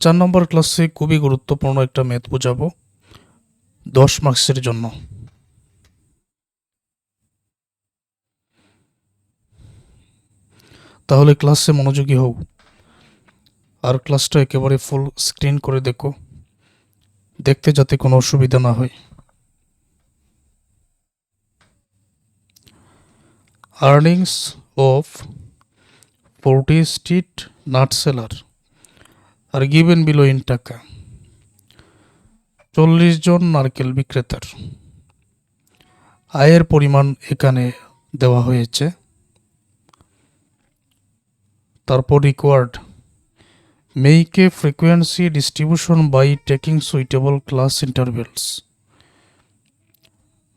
4 নম্বর ক্লাসে খুবই গুরুত্বপূর্ণ একটা ম্যাথ বোঝাবো 10 মার্কসের জন্য। তাহলে ক্লাসে মনোযোগী হও আর ক্লাসটা একেবারে ফুল স্ক্রিন করে দেখো, দেখতে যাতে কোনো অসুবিধা না হয়। Earnings of 40 street nut seller are given below in টাকা। 40 জন নারকেল বিক্রেতার আয়ের পরিমাণ এখানে দেওয়া হয়েছে। তারপর required make a frequency distribution by taking suitable class intervals.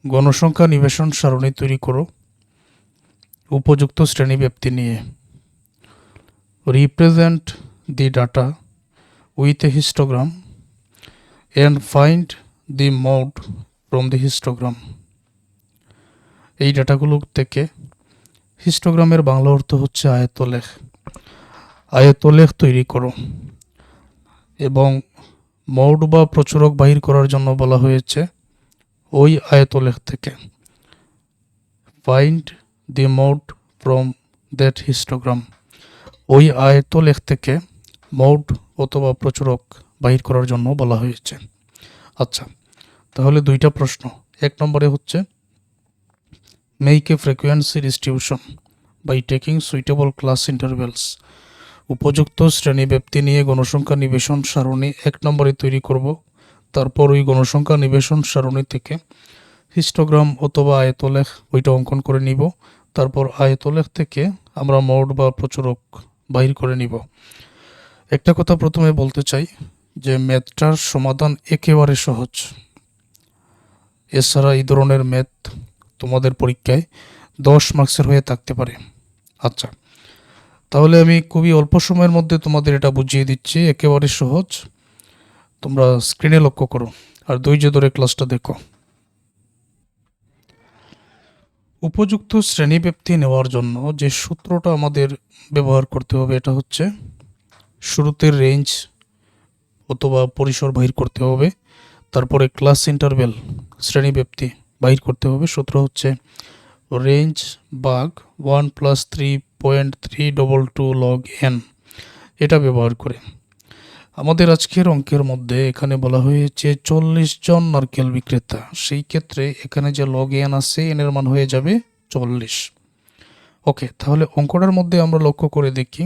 গণসংখ্যা নিবেশন সারণী তৈরি করো উপযুক্ত শ্রেণীব্যাপ্তি নিয়ে। Represent the data with a histogram and find the mode from the histogram. এই ডাটাগুলো থেকে হিস্টোগ্রামের বাংলা অর্থ হচ্ছে আয়তলেখ। আয়তলেখ তৈরি করো এবং মোড বা প্রচুরক বাহির করার জন্য বলা হয়েছে ওই আয়তলেখ থেকে। Find the mode from that histogram. ওই আয়তলেখ থেকে মোড অথবা প্রচুরক বাহির করার জন্য বলা হয়েছে। আচ্ছা, তাহলে দুইটা প্রশ্ন। 1 নম্বরে হচ্ছে make a frequency distribution by taking suitable class intervals. উপযুক্ত শ্রেণীব্যাপ্তি নিয়ে গণসংখ্যা নিবেশন সারণী 1 নম্বরে তৈরি করব। তারপর ওই গণসংখ্যা নিবেশন সারণী থেকে হিস্টোগ্রাম অথবা আয়তলেখ ওইটা অঙ্কন করে নিব। তারপর আয়তলেখ থেকে আমরা মোড বা প্রচুরক বাহির করে নিব। একটা কথা প্রথমে বলতে চাই যে ম্যাথটার সমাধান একেবারে সহজ। এছাড়া এই ধরনের ম্যাথ তোমাদের পরীক্ষায় 10 মার্কসের হয়ে থাকতে পারে। আচ্ছা, তাহলে আমি খুবই অল্প সময়ের মধ্যে তোমাদের এটা বুঝিয়ে দিচ্ছি, একেবারে সহজ। তোমরা স্ক্রিনে লক্ষ্য করো আর ধৈর্য ধরে ক্লাসটা দেখো। উপযুক্ত শ্রেণীব্যাপ্তি নেওয়ার জন্য যে সূত্রটা আমাদের ব্যবহার করতে হবে এটা হচ্ছে শুরুতে রেঞ্জ অথবা পরিসর বাহির করতে হবে, তারপরে ক্লাস ইন্টারভেল শ্রেণীব্যাপ্তি বাহির করতে হবে। সূত্র হচ্ছে রেঞ্জ ভাগ 1 + 3.322 log n। এটা ব্যবহার করে আমাদের আজকের অঙ্কের মধ্যে এখানে বলা হয়েছে 40 জন নারকেল বিক্রেতা। সেই ক্ষেত্রে এখানে যে log n আছে n এর মান হয়ে যাবে 40। ওকে, তাহলে অঙ্কটার মধ্যে আমরা লক্ষ্য করে দেখি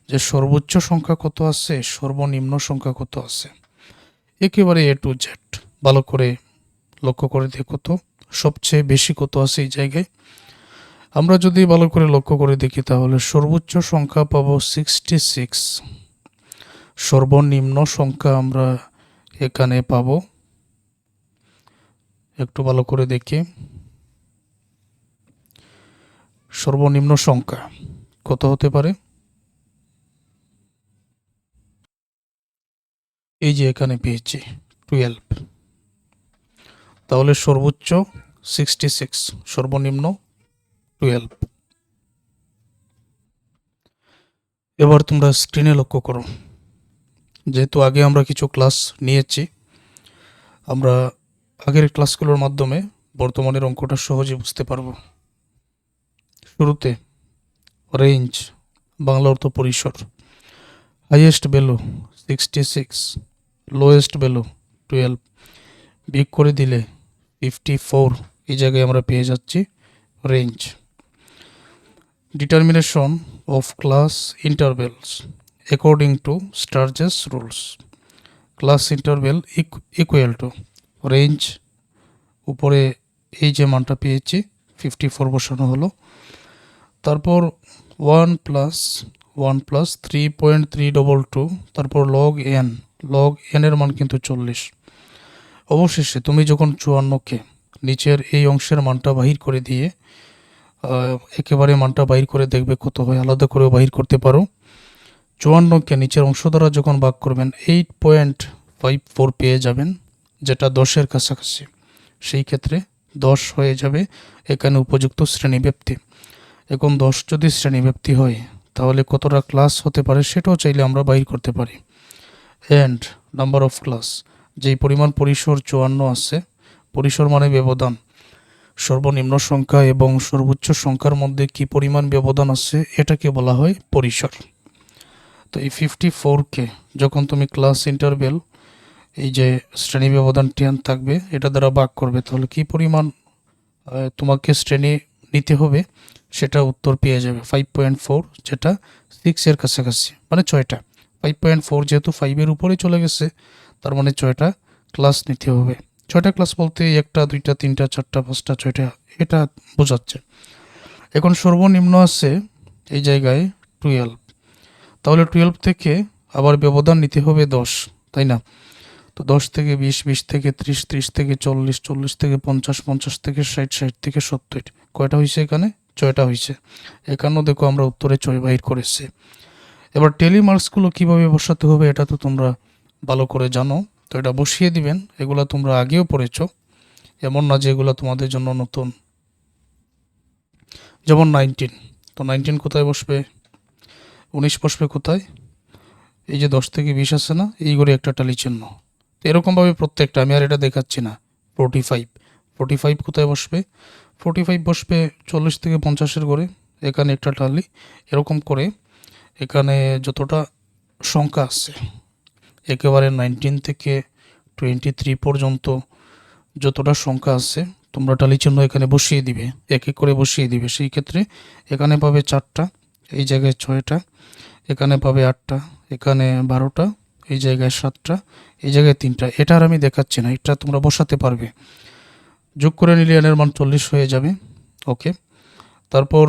যে সর্বোচ্চ সংখ্যা কত আছে, সর্বনিম্ন সংখ্যা কত আছে, একেবারে A to Z ভালো করে লক্ষ্য করে দেখো তো সবচেয়ে বেশি কত আছে এই জায়গায়। আমরা যদি ভালো করে লক্ষ্য করে দেখি তাহলে সর্বোচ্চ সংখ্যা পাবো 66, সর্বনিম্ন সংখ্যা আমরা এখানে পাবো, একটু ভালো করে দেখি সর্বনিম্ন সংখ্যা কত হতে পারে। এই যে এখানে পেয়েছি 12। তাহলে সর্বোচ্চ 66, সর্বনিম্ন 12। এবার তোমরা স্ক্রিনে লক্ষ্য করো। যেহেতু আগে আমরা কিছু ক্লাস নিয়েছি, আমরা আগের ক্লাসগুলোর মাধ্যমে বর্তমানের অঙ্কটা সহজে বুঝতে পারবো। শুরুতে রেঞ্জ বাংলা অর্থ পরিসর, হাইয়েস্ট ভ্যালু 66, লোয়েস্ট ভ্যালু 12, বিয়োগ করে দিলে 54। এই জায়গায় আমরা পেয়ে যাচ্ছি range. Determination of class intervals according to Sturges rules. Class interval equal to range, উপরে এই যে মানটা পেয়েছি 54 বসানো হলো। তারপর 1 + 3.322, তারপর log n, log n এর মান কিন্তু 40। অবশেষে তুমি যখন 54কে নিচের এই অংশের মানটা বাহির করে দিয়ে একেবারে মানটা বাহির করে দেখবে কত হয়, আলাদা করেও বাহির করতে পারো। 54কে নিচের অংশ দ্বারা যখন ভাগ করবেন 8.54 পেয়ে যাবেন, যেটা 10-এর কাছাকাছি। সেই ক্ষেত্রে 10 হয়ে যাবে এখানে উপযুক্ত শ্রেণীব্যাপ্তি। এখন 10 যদি শ্রেণীব্যাপ্তি হয় তাহলে কতটা ক্লাস হতে পারে সেটাও চাইলে আমরা বাহির করতে পারি। অ্যান্ড নাম্বার অফ ক্লাস, যেই পরিমাণ পরিসর 54 আছে, পরিসর মানে ব্যবধান, সর্বনিম্ন সংখ্যা এবং সর্বোচ্চ সংখ্যার মধ্যে কি পরিমাণ ব্যবধান আছে এটাকে বলা হয় পরিসর। তো এই 54কে যখন তুমি ক্লাস ইন্টারভেল, এই যে শ্রেণী ব্যবধান 10 থাকবে এটা দ্বারা ভাগ করবে, তাহলে কি পরিমাণ তোমাকে শ্রেণী নিতে হবে সেটা উত্তর পেয়ে যাবে 5.4, যেটা 6-এর কাছাকাছি, মানে 6টা। 5.4 যেহেতু 5-এর উপরে চলে গেছে, তার মানে 6টা ক্লাস নিতে হবে। 6টা ক্লাস বলতে 1টা 2টা 3টা 4টা 5টা 6টা, এটা বোঝাচ্ছে। এখন সর্বনিম্ন আছে এই জায়গায় 12, তাহলে 12 থেকে আবার ব্যবধান নিতে হবে 10, তাই না? তো 10 থেকে 20, 20 থেকে 30, 30 থেকে 40, 40 থেকে 50, 50 থেকে 60, 60 থেকে 70, কয়টা হয়েছে এখানে? 6টা হয়েছে। এখানেও দেখো আমরা উত্তরে 6 বাহির করেছি। এবার টেলি মার্কসগুলো কীভাবে বসাতে হবে এটা তো তোমরা ভালো করে জানো, তো এটা বসিয়ে দিবেন। এগুলা তোমরা আগেও পড়েছো, এমন না যে এগুলো তোমাদের জন্য নতুন। যেমন 19, তো 19 কোথায় বসবে? 19 বসবে কোথায়? এই যে 10 থেকে 20 আছে না, এই করে একটা টালি চিহ্ন। তো এরকমভাবে প্রত্যেকটা, আমি আর এটা দেখাচ্ছি না। 45, 45 কোথায় বসবে? 45 বসবে 40 থেকে 50-এর করে, এখানে একটা টালি। এরকম করে এখানে যতটা সংখ্যা আছে, একেবারে 19 থেকে 23 পর্যন্ত যতটা সংখ্যা আছে, তোমরা টালি চিহ্ন এখানে বসিয়ে দিবে, এক এক করে বসিয়ে দিবে। সেই ক্ষেত্রে এখানে পাবে 4টা, এই জায়গায় 6টা, এখানে পাবে 8টা, এখানে 12টা, এই জায়গায় 7টা, এই জায়গায় 3টা। এটা আর আমি দেখাচ্ছি না, এটা তোমরা বসাতে পারবে। যোগ করে নিলে এর মান 40 হয়ে যাবে। ওকে, তারপর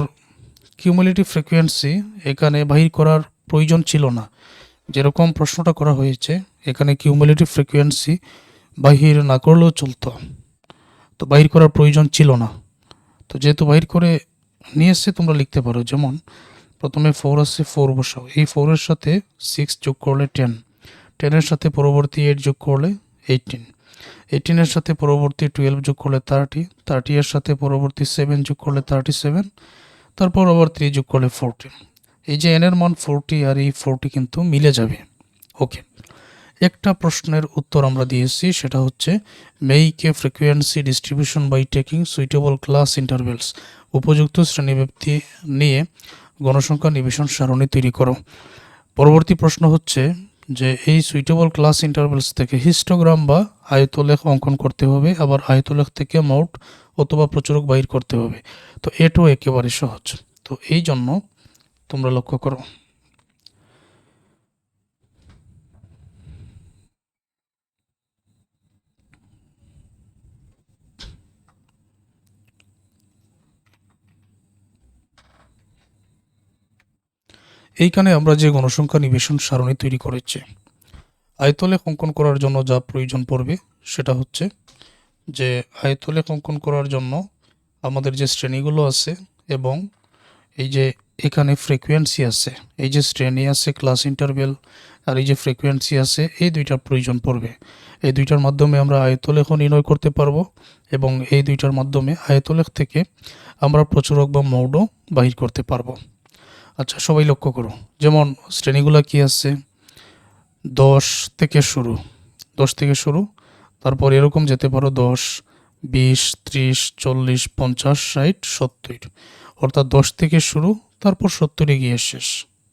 কিউমুলেটিভ ফ্রিকোয়েন্সি এখানে বাহির করার প্রয়োজন ছিল না, যেরকম প্রশ্নটা করা হয়েছে এখানে কিউমুলেটিভ ফ্রিকোয়েন্সি বাহির না করলেও চলতো, তো বাহির করার প্রয়োজন ছিল না। তো যেহেতু বাহির করে নিয়েছে, তোমরা লিখতে পারো। যেমন প্রথমে 4 আছে, 4 বসাও, এই 4-এর সাথে 6 যোগ করলে 10, 10-এর সাথে পরবর্তী 8 যোগ করলে 18, 18-এর সাথে পরবর্তী 12 যোগ করলে 30, 30-এর সাথে পরবর্তী 7 যোগ করলে 37, তারপর আবার 3 যোগ করলে 40। এই যে এর মান 40 আর এই 40 কিন্তু মিলে যাবে। ওকে, একটা প্রশ্নের উত্তর আমরা দিয়েছি, সেটা হচ্ছে make a frequency distribution by taking suitable class intervals, উপযুক্ত শ্রেণীব্যাপ্তি নিয়ে গণসংখ্যা নিবেশন সারণী তৈরি করো। পরবর্তী প্রশ্ন হচ্ছে যে এই সুইটেবল ক্লাস ইন্টারভেলস থেকে হিস্টোগ্রাম বা আয়তলেখ অঙ্কন করতে হবে, আবার আয়তলেখ থেকে মোট অথবা প্রচুরক বাহির করতে হবে। তো এটাও একেবারে সহজ। তো এই জন্য তোমরা লক্ষ্য করো, এইখানে আমরা যে গণসংখ্যা নিবেশন সারণী তৈরি করেছি, আয়তলেখ অঙ্কন করার জন্য যা প্রয়োজন পড়বে সেটা হচ্ছে যে আয়তলেখ অঙ্কন করার জন্য আমাদের যে শ্রেণীগুলো আছে এবং এই যে এখানে ফ্রিকোয়েন্সি আছে, এই যে শ্রেণী আছে ক্লাস ইন্টারভেল আর এই যে ফ্রিকোয়েন্সি আছে, এই দুইটার প্রয়োজন পড়বে। এই দুইটার মাধ্যমে আমরা আয়তলেখ নির্ণয় করতে পারবো এবং এই দুইটার মাধ্যমে আয়তলেখ থেকে আমরা প্রচুরক বা মৌড বাহির করতে পারবো। আচ্ছা, সবাই লক্ষ্য করো, যেমন শ্রেণীগুলো কি আছে, 10 থেকে শুরু, 10 থেকে শুরু, তারপর এরকম যেতে পারো 10, 20, 30, 40, 50, 60, 70, অর্থাৎ 10 থেকে শুরু, তারপর 70-এ গিয়ে শেষ।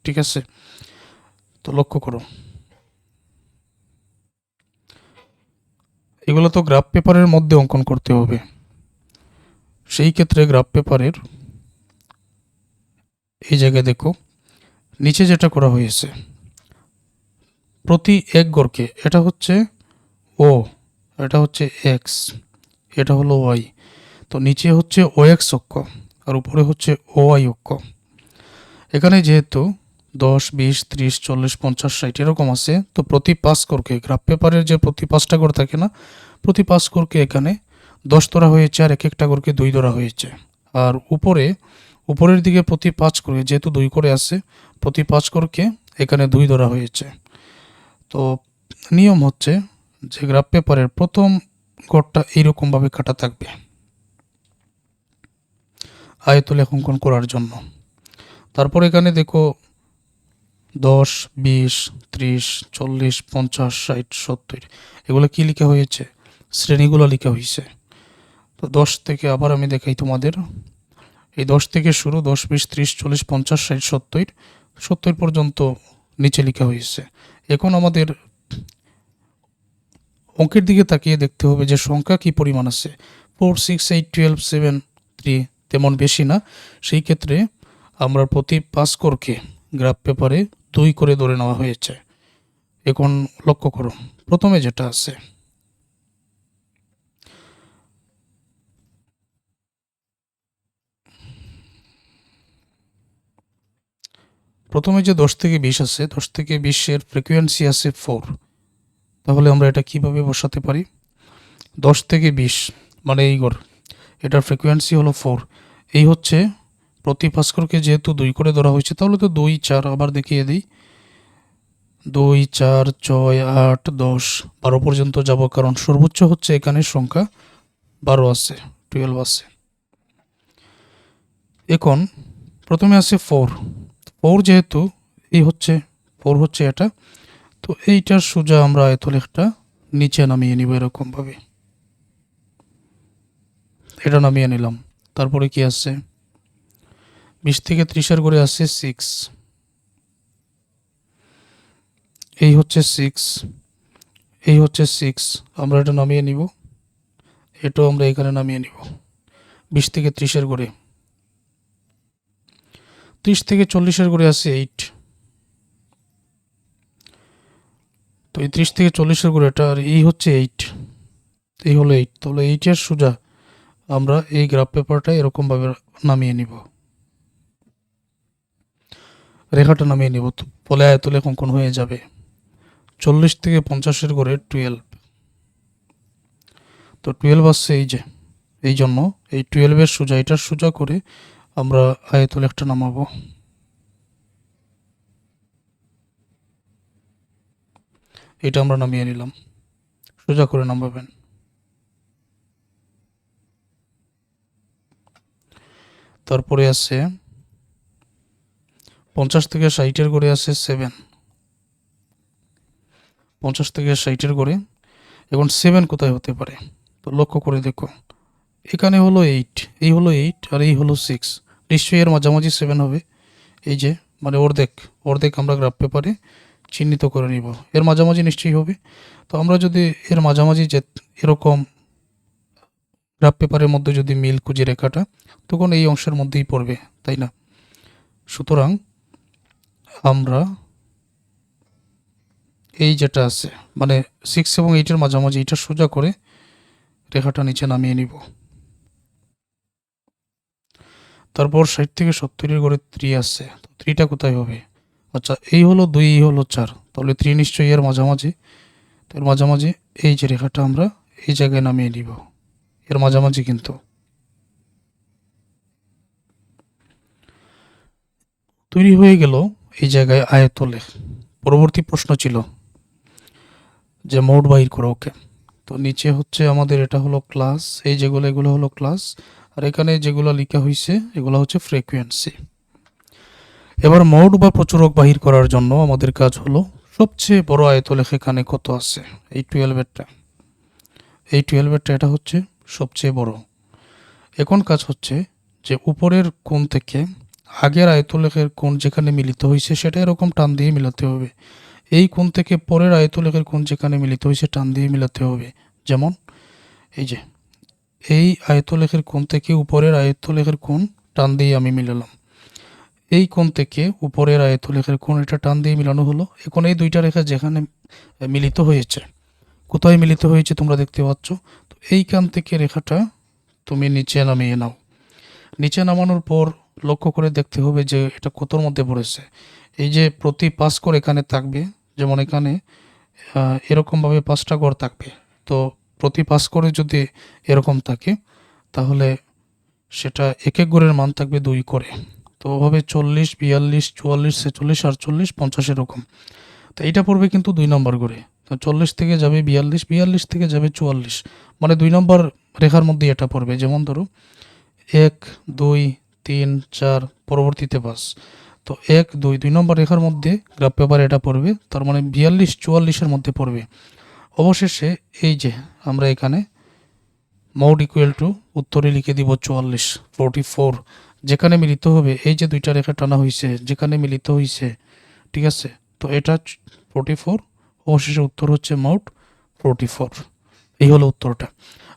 ঠিক আছে, তো লক্ষ্য করো, এগুলো তো গ্রাফ পেপারের মধ্যে অঙ্কন করতে হবে। সেই ক্ষেত্রে গ্রাফ পেপারের এই জায়গায় দেখো নিচে যেটা করা হয়েছে, প্রতি এক গড়কে, এটা হচ্ছে ও, এটা হচ্ছে এক্স, এটা হলো ওয়াই। তো নিচে হচ্ছে ও এক্স অক্ষ আর উপরে হচ্ছে ও ওয়াই অক্ষ। এখানে যেহেতু 10, 20, 30, 40, 50, 60 এরকম আছে, তো প্রতি 5 কোরকে, গ্রাফ পেপারের যে প্রতি 5টা কোর থাকে না, প্রতি 5 কোরকে এখানে 10 ধরা হয়েছে আর এক একটা কোরকে 2 ধরা হয়েছে। আর উপরের দিকে প্রতি 5 কোরকে, যেহেতু 2 করে আছে, প্রতি 5 কোরকে এখানে 2 ধরা হয়েছে। তো নিয়ম হচ্ছে যে গ্রাফ পেপারের প্রথম কোরটা এইরকমভাবে কাটা থাকবে আয়তলেখ অঙ্কন করার জন্য। তারপর এখানে দেখো 10, 20, 30, 40, 50, 60, 70 এগুলো কি লেখা হয়েছে? শ্রেণীগুলো লেখা হয়েছে। তো 10 থেকে আবার আমি দেখাই তোমাদের। এই 10 থেকে শুরু, 10, 20, 30, 40, 50, 60, 70, 70 পর্যন্ত নিচে লেখা হয়েছে। এখন আমাদের অঙ্কের দিকে তাকিয়ে দেখতে হবে যে সংখ্যা কি পরিমাণ আছে। 4, 6, 8, 12, 7, 3 তেমন বেশি না। সেই ক্ষেত্রে আমরা প্রতি 5 স্কোরকে গ্রাফ পেপারে 2 করে ধরে নেওয়া হয়েছে। এখন লক্ষ্য করো, প্রথমে যেটা আছে প্রথমে যে 10 থেকে 20 আছে, 10 থেকে 20 এর ফ্রিকোয়েন্সি আছে 4। তাহলে আমরা এটা কিভাবে বসাতে পারি? 10 থেকে 20 মানে এই ঘর, এটার ফ্রিকোয়েন্সি হলো 4। এই হচ্ছে প্রতি 5 স্কোরকে যেহেতু 2 করে ধরা হয়েছে, তাহলে তো 2, 4 আবার দেখিয়ে দিই। 2, 4, 6, 8, 10, 12 পর্যন্ত যাব, কারণ সর্বোচ্চ হচ্ছে এখানে সংখ্যা 12 আছে, 12 আছে। এখন প্রথমে আছে 4, 4 যেহেতু এই হচ্ছে 4 হচ্ছে এটা, তো এইটার সোজা আমরা আয়তলেখটা নিচে নামিয়ে নিব এরকমভাবে। এটা নামিয়ে নিলাম। তারপরে কি আছে? 20 থেকে 30 করে আছে 6, এই হচ্ছে 6, এই হচ্ছে 6, আমরা এটা নামিয়ে নিব। এটাও আমরা এখানে নামিয়ে নিব। 20 থেকে 30 করে, 30 থেকে 40 করে আছে 8, তো এই 30 থেকে 40 করে এটা, আর এই হচ্ছে 8, এই হলো 8। তাহলে 8 সোজা আমরা এই গ্রাফ পেপারটা এরকমভাবে নামিয়ে নিব, রেখাটা নামিয়ে নিব, ফলে আয়তলেখ অঙ্কন হয়ে যাবে। 40 থেকে 50 করে 12, তো 12 আসছে এই যে, এই জন্য এই 12 সোজা, এটা সোজা করে আমরা আয়তলেখটা নামাবো। এটা আমরা নামিয়ে নিলাম, সোজা করে নামাবেন। তারপরে আছে 50 থেকে 60 করে আছে 7, 50 থেকে 60 করে। এখন 7 কোথায় হতে পারে? তো লক্ষ্য করে দেখো, এখানে হলো 8, এই হলো 8 আর এই হলো 6, নিশ্চয়ই এর মাঝামাঝি 7 হবে। এই যে মানে অর্ধেক, অর্ধেক আমরা গ্রাফ পেপারে চিহ্নিত করে নিব, এর মাঝামাঝি নিশ্চয়ই হবে। তো আমরা যদি এর মাঝামাঝি যে এরকম গ্রাফ পেপারের মধ্যে যদি মিল খুঁজি রেখাটা, তখন এই অংশের মধ্যেই পড়বে, তাই না? সুতরাং আমরা এই যেটা আছে মানে 6 এবং 8 মাঝামাঝি, এটা সোজা করে রেখাটা নিচে নামিয়ে নিব। তারপর 60 থেকে 70 করে 3 আছে, তো 3টা কোথায় হবে? আচ্ছা, এই হলো 2, এই হলো 4, তাহলে 3 নিশ্চয়ই এর মাঝামাঝি। তো এর মাঝামাঝি এই যে রেখাটা আমরা এই জায়গায় নামিয়ে নিব, এর মাঝামাঝি কিন্তু। তৈরি হয়ে গেল এই জায়গায় আয়তলেখ। পরবর্তী প্রশ্ন ছিল যে মোট বাহির করো, ওকে। তো নিচে হচ্ছে আমাদের এটা হলো ক্লাস, এই যেগুলো এগুলো হলো ক্লাস, আর এখানে যেগুলো লেখা হয়েছে এগুলো হচ্ছে ফ্রিকোয়েন্সি। এবার মোট বা প্রচুরক বাহির করার জন্য আমাদের কাজ হলো সবচেয়ে বড় আয়তলেখ এখানে কত আছে, এই 12-এরটা, এই 12-এরটা এটা হচ্ছে সবচেয়ে বড়। এখন কাজ হচ্ছে যে উপরের কোণ থেকে আগের আয়তলেখের কোণ যেখানে মিলিত হয়েছে সেটা এরকম টান দিয়ে মিলাতে হবে। এই কোণ থেকে পরের আয়তলেখের কোণ যেখানে মিলিত হয়েছে টান দিয়ে মিলাতে হবে। যেমন এই যে এই আয়তলেখের কোণ থেকে উপরের আয়তলেখের কোণ টান দিয়ে আমি মিলালাম, এই কোণ থেকে উপরের আয়তলেখের কোণ এটা টান দিয়ে মিলানো হলো। এখন এই দুইটা রেখা যেখানে মিলিত হয়েছে, কোথায় মিলিত হয়েছে তোমরা দেখতে পাচ্ছ, তো এইখান থেকে রেখাটা তুমি নিচে নামিয়ে নাও। নিচে নামানোর পর লক্ষ্য করে দেখতে হবে যে এটা কতর মধ্যে পড়েছে। এই যে প্রতি 5 ঘর এখানে থাকবে, যেমন এখানে এরকমভাবে 5টা ঘর থাকবে, তো প্রতি 5 ঘরে যদি এরকম থাকে তাহলে সেটা এক এক ঘরের মান থাকবে 2 করে। তো ওভাবে 40, 42, 44, 46, 48, 50 এরকম। তো এইটা পড়বে কিন্তু 2 নম্বর করে। তো 40 থেকে যাবে 42, 42 থেকে যাবে 44, মানে 2 নম্বর রেখার মধ্যে এটা পড়বে। যেমন ধরো 1, 2, 3, 4, পরবর্তীতে 5। তো 1 2 নম্বর রেখার মধ্যে গ্রাফ পেপার এটা পড়বে, তার মানে 42 44-এর মধ্যে পড়বে। অবশেষে এই যে আমরা এখানে মোড ইকুয়াল টু উত্তরে লিখে দিব 44 যেখানে মিলিত হবে এই যে দুইটা রেখা টানা হয়েছে যেখানে মিলিত হয়েছে, ঠিক আছে। তো এটা 44, অবশেষে উত্তর হচ্ছে মোড 44। এই হলো উত্তরটা।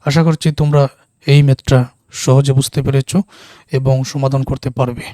আশা করছি তোমরা এই ম্যাথটা সহজে বুঝতে পেরেছো এবং সমাধান করতে পারবে।